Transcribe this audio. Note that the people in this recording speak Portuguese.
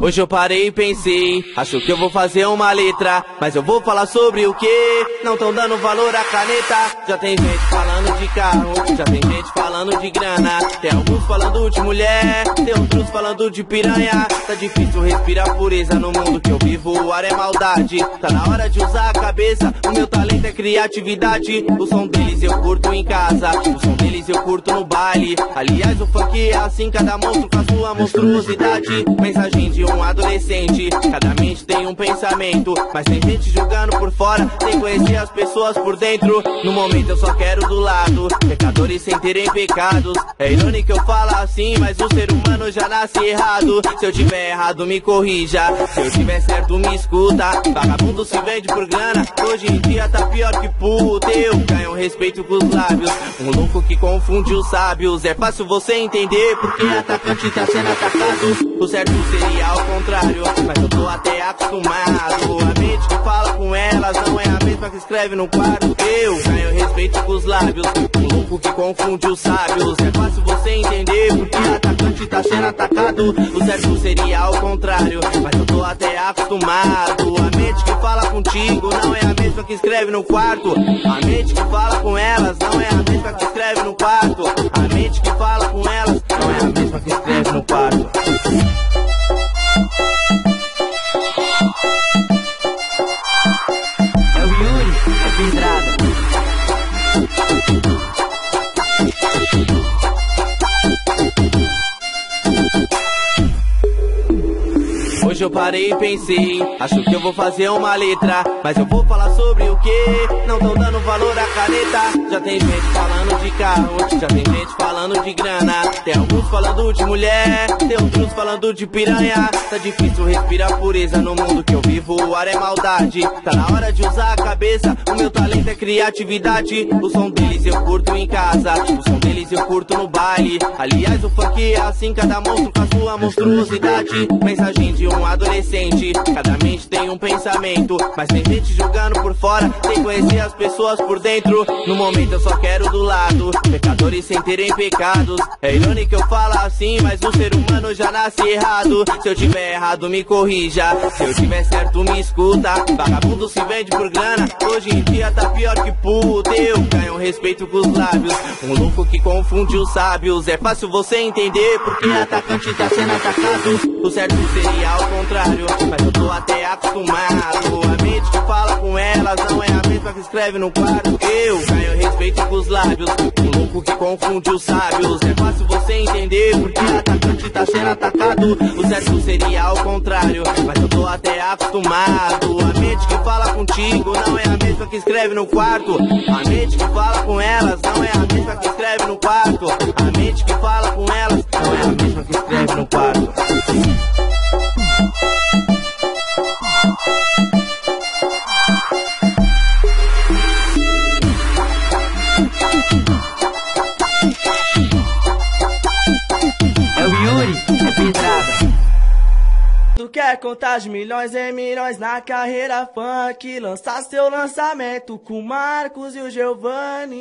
Hoje eu parei e pensei, acho que eu vou fazer uma letra, mas eu vou falar sobre o que? Não tão dando valor à caneta. Já tem gente falando de carro, já tem gente falando de grana, tem alguns falando de mulher, tem outros falando de piranha. Tá difícil respirar pureza no mundo que eu vivo, o ar é maldade. Tá na hora de usar a cabeça, o meu talento é criatividade. O som deles eu curto em casa, o som deles eu curto no baile. Aliás, o funk é assim, cada monstro com a sua monstruosidade. Mensagem de um adolescente, cada mente tem um pensamento, mas tem gente julgando por fora, sem conhecer as pessoas por dentro. No momento eu só quero do lado, pecadores sem terem pecados. É irônico eu falar assim, mas o ser humano já nasce errado. Se eu tiver errado me corrija, se eu tiver certo me escuta. Vagabundo se vende por grana, hoje em dia tá pior que puto. Eu ganho respeito com os lábios, um louco que confunde os sábios. É fácil você entender porque atacante tá sendo atacado. O certo seria ao contrário, mas eu tô até acostumado. A mente que fala com elas não é a mesma que escreve no quadro. Eu ganho respeito com os lábios, um louco que confunde os sábios. É fácil você entender porque atacante tá sendo atacado. O certo seria ao contrário, mas eu tô até acostumado. A mente que fala contigo não é a mesma que escreve no quarto. A mente que fala com elas não é a mesma que escreve no quarto. A mente que fala com elas não é a mesma que escreve no quarto. É o Yuri, é Pedrada. Hoje eu parei e pensei, acho que eu vou fazer uma letra, mas eu vou falar sobre o que? Não tão dando valor à caneta. Já tem gente falando de carro, já tem gente falando de grana, tem alguns falando de mulher, tem outros falando de piranha. Tá difícil respirar pureza no mundo que eu vivo, o ar é maldade. Tá na hora de usar a cabeça, o meu talento é criatividade. O som deles eu curto em casa, o som deles eu curto no baile. Aliás, o funk é assim, cada monstro com a sua monstruosidade. Mensagem de um adolescente, cada mente tem um pensamento, mas tem gente julgando por fora, sem conhecer as pessoas por dentro. No momento eu só quero do lado, pecadores sem terem pecados. É irônico eu falar assim, mas o ser humano já nasce errado. Se eu tiver errado me corrija, se eu tiver certo me escuta. Vagabundo se vende por grana, hoje em dia tá pior que puto. Eu ganho respeito com os lábios, um louco que confunde os sábios. É fácil você entender porque atacante tá sendo atacado. O certo seria ao contrário, mas eu tô até acostumado. A mente que fala com elas não é a mesma que escreve no quadro. Eu ganho respeito com os lábios, um louco que confunde os sábios. É fácil você entender porque atacante tá sendo atacado. O certo seria ao contrário, mas eu tô até acostumado. A mente que fala contigo não é a mesma que escreve no quarto. A mente que fala com elas não é a mesma que escreve no quarto. A mente que fala com elas não é a mesma que escreve no quarto. É o Yuri, é Pedrada. Tu quer contar de milhões em milhões na carreira funk, lançar seu lançamento com o Marcos e o Giovanni.